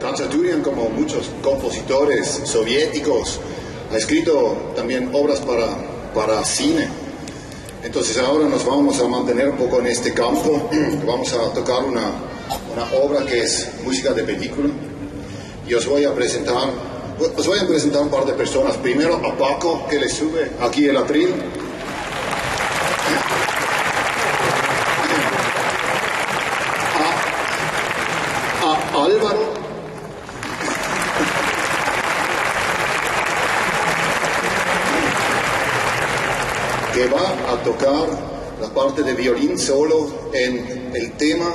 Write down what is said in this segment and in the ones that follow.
Khachaturian, como muchos compositores soviéticos, ha escrito también obras para cine. Entonces ahora nos vamos a mantener un poco en este campo. Vamos a tocar una obra que es música de película. Y os voy a presentar un par de personas. Primero a Paco, que le sube aquí el atril. A Álvaro. Que va a tocar la parte de violín solo en el tema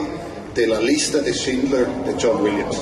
de La lista de Schindler de John Williams.